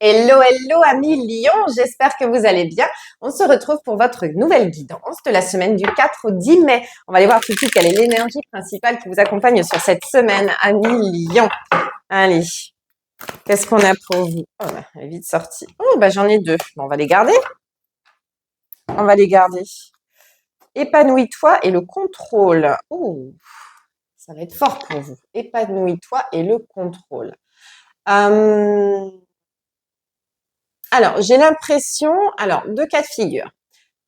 Hello, hello, amis Lion, j'espère que vous allez bien. On se retrouve pour votre nouvelle guidance de la semaine du 4 au 10 mai. On va aller voir tout de suite quelle est l'énergie principale qui vous accompagne sur cette semaine, amis Lion. Allez, qu'est-ce qu'on a pour vous? Oh, bah, elle est vite sortie. Oh, bah, j'en ai deux. Bon, on va les garder. On va les garder. Épanouis-toi et le contrôle. Oh, ça va être fort pour vous. Épanouis-toi et le contrôle. Alors, j'ai l'impression, deux cas de figure,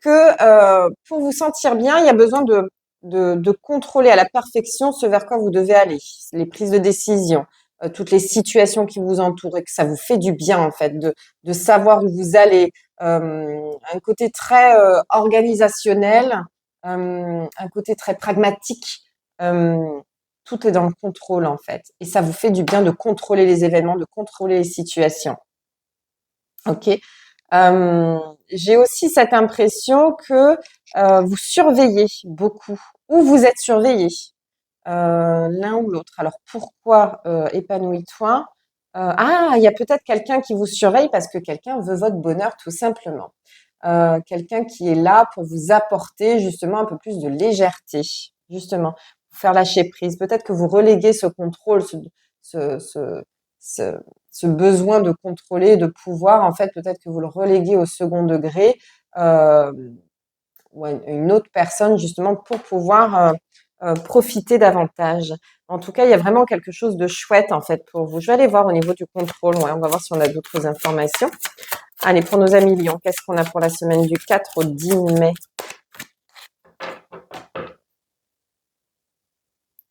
que pour vous sentir bien, il y a besoin de contrôler à la perfection ce vers quoi vous devez aller, les prises de décision, toutes les situations qui vous entourent et que ça vous fait du bien en fait, de savoir où vous allez, un côté très organisationnel, un côté très pragmatique. euh, Tout est dans le contrôle en fait, et ça vous fait du bien de contrôler les événements, de contrôler les situations. Ok. J'ai aussi cette impression que vous surveillez beaucoup ou vous êtes surveillé l'un ou l'autre. Alors pourquoi épanouis-toi? Il y a peut-être quelqu'un qui vous surveille parce que quelqu'un veut votre bonheur tout simplement. Quelqu'un qui est là pour vous apporter justement un peu plus de légèreté, justement, pour faire lâcher prise. Peut-être que vous reléguez ce contrôle, ce, ce, ce, ce besoin de contrôler, de pouvoir, en fait, peut-être que vous le reléguez au second degré euh, ou à une autre personne justement pour pouvoir profiter davantage. En tout cas, il y a vraiment quelque chose de chouette en fait pour vous. Je vais aller voir au niveau du contrôle. Ouais, on va voir si on a d'autres informations. Allez, pour nos amis Lyon, qu'est-ce qu'on a pour la semaine du 4 au 10 mai?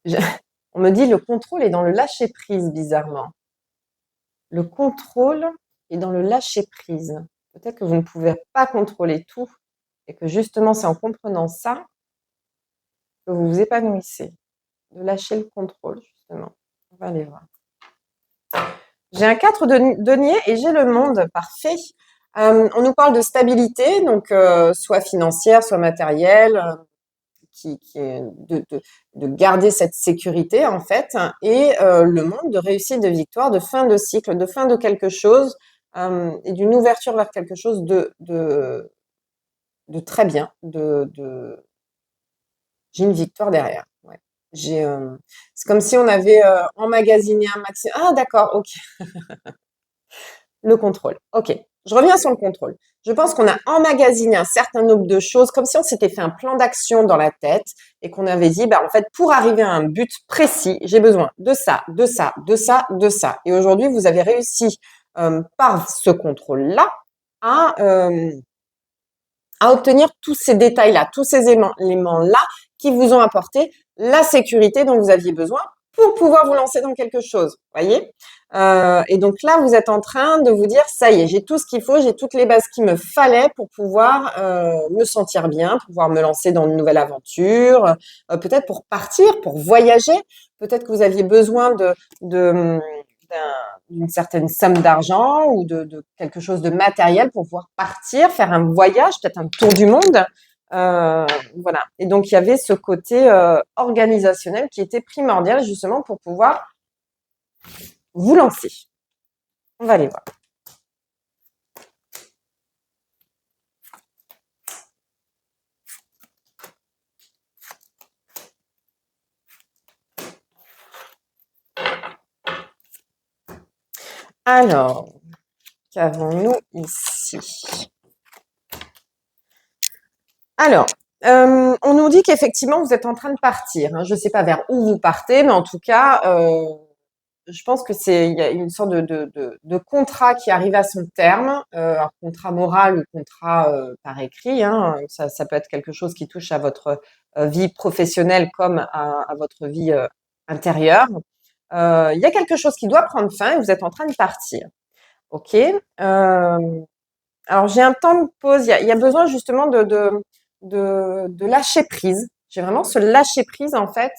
Je- On me dit le contrôle est dans le lâcher-prise, bizarrement. Le contrôle est dans le lâcher-prise. Peut-être que vous ne pouvez pas contrôler tout et que justement, c'est en comprenant ça que vous vous épanouissez. De lâcher le contrôle, justement. On va aller voir. J'ai un 4 de denier et j'ai le monde. Parfait. On nous parle de stabilité, donc soit financière, soit matérielle, qui est de garder cette sécurité en fait, et le monde de réussite, de victoire, de fin de cycle, de fin de quelque chose, et d'une ouverture vers quelque chose de très bien, j'ai une victoire derrière. Ouais. J'ai, c'est comme si on avait emmagasiné un maximum. Ah d'accord, ok. Le contrôle. Ok. Je reviens sur le contrôle. Je pense qu'on a emmagasiné un certain nombre de choses, comme si on s'était fait un plan d'action dans la tête et qu'on avait dit, bah, en fait, pour arriver à un but précis, j'ai besoin de ça, de ça, de ça, de ça. Et aujourd'hui, vous avez réussi, par ce contrôle-là, à, euh, à obtenir tous ces détails-là, tous ces éléments-là qui vous ont apporté la sécurité dont vous aviez besoin pour pouvoir vous lancer dans quelque chose. Voyez. Et donc là, vous êtes en train de vous dire, ça y est, j'ai tout ce qu'il faut, j'ai toutes les bases qu'il me fallait pour pouvoir me sentir bien, pouvoir me lancer dans une nouvelle aventure, peut-être pour partir, pour voyager. Peut-être que vous aviez besoin de, d'une certaine somme d'argent ou de quelque chose de matériel pour pouvoir partir, faire un voyage, peut-être un tour du monde. Voilà. Et donc, il y avait ce côté organisationnel qui était primordial justement pour pouvoir vous lancer. On va aller voir. Alors, qu'avons-nous ici? Alors, on nous dit qu'effectivement, vous êtes en train de partir. Hein. Je ne sais pas vers où vous partez, mais en tout cas, je pense que il y a une sorte de contrat qui arrive à son terme, un contrat moral ou contrat par écrit. Hein. Ça peut être quelque chose qui touche à votre vie professionnelle comme à votre vie intérieure. Il y a quelque chose qui doit prendre fin et vous êtes en train de partir. Ok. Alors j'ai un temps de pause. Il y a besoin justement de lâcher prise. J'ai vraiment ce lâcher prise en fait.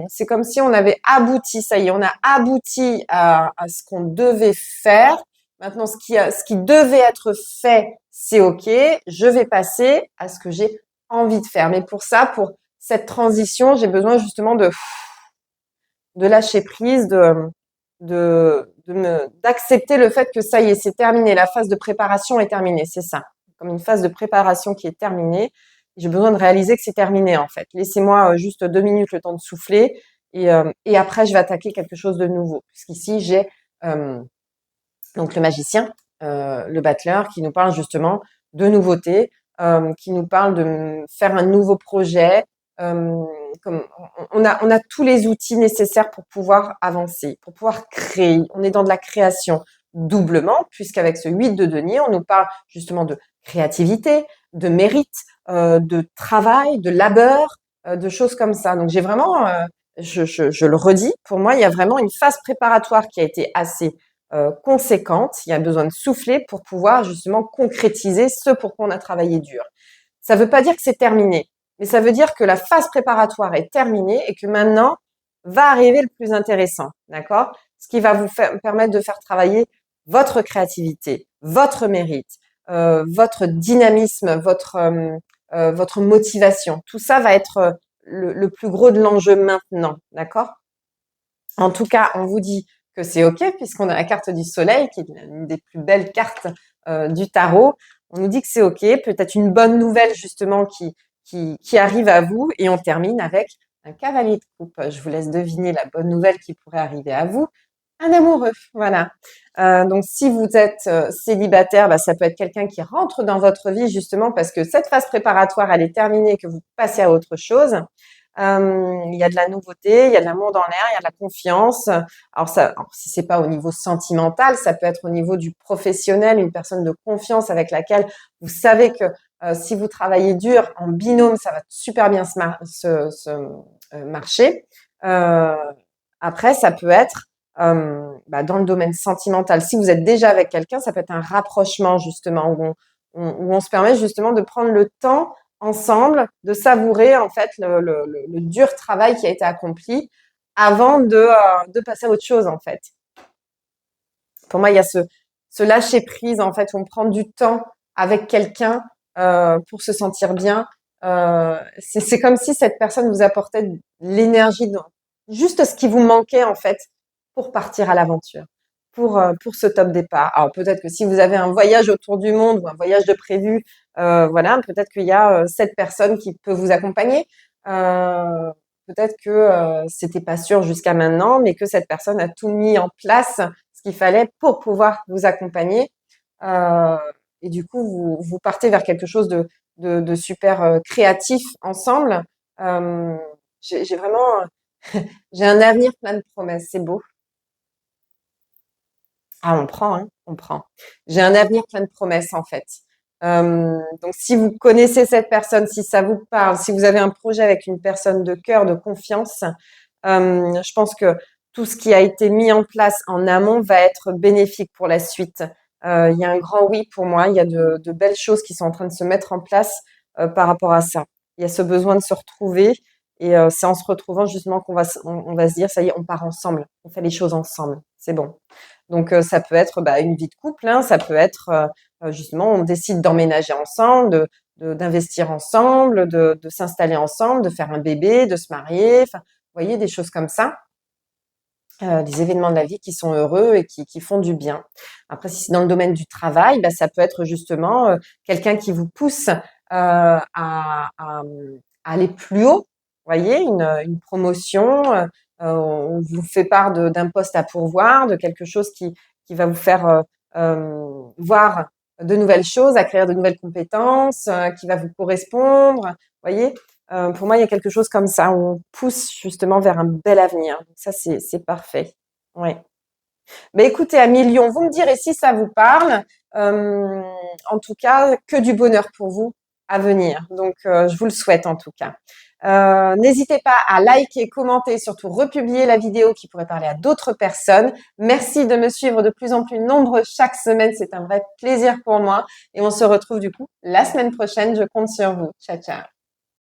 C'est comme si on avait abouti, ça y est, on a abouti à ce qu'on devait faire. Maintenant, ce qui devait être fait, c'est OK. Je vais passer à ce que j'ai envie de faire. Mais pour ça, pour cette transition, j'ai besoin justement de lâcher prise, d'accepter le fait que ça y est, c'est terminé. La phase de préparation est terminée. C'est ça. Comme une phase de préparation qui est terminée. J'ai besoin de réaliser que c'est terminé, en fait. Laissez-moi juste 2 minutes le temps de souffler et après, je vais attaquer quelque chose de nouveau. Puisqu'ici, j'ai donc le magicien, le battleur, qui nous parle justement de nouveautés, qui nous parle de faire un nouveau projet. Comme on a tous les outils nécessaires pour pouvoir avancer, pour pouvoir créer. On est dans de la création doublement, puisqu'avec ce 8 de denier, on nous parle justement de créativité, de mérite, de travail, de labeur, de choses comme ça. Donc j'ai vraiment, je le redis, pour moi, il y a vraiment une phase préparatoire qui a été assez conséquente. Il y a besoin de souffler pour pouvoir justement concrétiser ce pour quoi on a travaillé dur. Ça ne veut pas dire que c'est terminé, mais ça veut dire que la phase préparatoire est terminée et que maintenant va arriver le plus intéressant, d'accord? Ce qui va vous permettre de faire travailler votre créativité, votre mérite, votre dynamisme, votre motivation. Tout ça va être le plus gros de l'enjeu maintenant, d'accord? En tout cas, on vous dit que c'est OK puisqu'on a la carte du soleil qui est une des plus belles cartes du tarot. On nous dit que c'est OK, peut-être une bonne nouvelle justement qui arrive à vous et on termine avec un cavalier de coupe. Je vous laisse deviner la bonne nouvelle qui pourrait arriver à vous. Un amoureux, voilà. Donc si vous êtes célibataire, bah, ça peut être quelqu'un qui rentre dans votre vie justement parce que cette phase préparatoire elle est terminée, que vous passez à autre chose. Il y a de la nouveauté, il y a de l'amour dans l'air, il y a de la confiance. Alors si c'est pas au niveau sentimental, ça peut être au niveau du professionnel, une personne de confiance avec laquelle vous savez que si vous travaillez dur en binôme, ça va super bien marcher. Après, ça peut être dans le domaine sentimental. Si vous êtes déjà avec quelqu'un, ça peut être un rapprochement justement où on se permet justement de prendre le temps ensemble, de savourer en fait le dur travail qui a été accompli avant de passer à autre chose en fait. Pour moi, il y a ce lâcher prise en fait où on prend du temps avec quelqu'un pour se sentir bien. C'est comme si cette personne vous apportait de l'énergie, juste ce qui vous manquait en fait pour partir à l'aventure, pour ce top départ. Alors peut-être que si vous avez un voyage autour du monde ou un voyage de prévu, voilà, peut-être qu'il y a cette personne qui peut vous accompagner. Peut-être que c'était pas sûr jusqu'à maintenant, mais que cette personne a tout mis en place ce qu'il fallait pour pouvoir vous accompagner. Euh, et du coup, vous partez vers quelque chose de super créatif ensemble. Euh, j'ai vraiment, j'ai un avenir plein de promesses. C'est beau. Ah, on prend, hein, on prend. J'ai un avenir plein de promesses, en fait. Donc, si vous connaissez cette personne, si ça vous parle, si vous avez un projet avec une personne de cœur, de confiance, je pense que tout ce qui a été mis en place en amont va être bénéfique pour la suite. Il y a un grand oui pour moi. Il y a de belles choses qui sont en train de se mettre en place par rapport à ça. Il y a ce besoin de se retrouver et c'est en se retrouvant justement on va se dire, ça y est, on part ensemble, on fait les choses ensemble. C'est bon. Donc ça peut être une vie de couple, hein, ça peut être justement on décide d'emménager ensemble, d'investir ensemble, de s'installer ensemble, de faire un bébé, de se marier, enfin, vous voyez des choses comme ça, des événements de la vie qui sont heureux et qui font du bien. Après, si c'est dans le domaine du travail, ça peut être justement quelqu'un qui vous pousse à aller plus haut, vous voyez, une promotion. On vous fait part d'un poste à pourvoir, de quelque chose qui va vous faire voir de nouvelles choses, acquérir de nouvelles compétences, qui va vous correspondre. Vous voyez, pour moi, il y a quelque chose comme ça où on pousse justement vers un bel avenir. Donc ça, c'est parfait. Ouais. Mais écoutez, à millions, vous me direz si ça vous parle. Euh, En tout cas, que du bonheur pour vous à venir. Donc, je vous le souhaite en tout cas. N'hésitez pas à liker, commenter, surtout republier la vidéo qui pourrait parler à d'autres personnes. Merci de me suivre de plus en plus nombreux chaque semaine. C'est un vrai plaisir pour moi. Et on se retrouve du coup la semaine prochaine. Je compte sur vous. Ciao, ciao.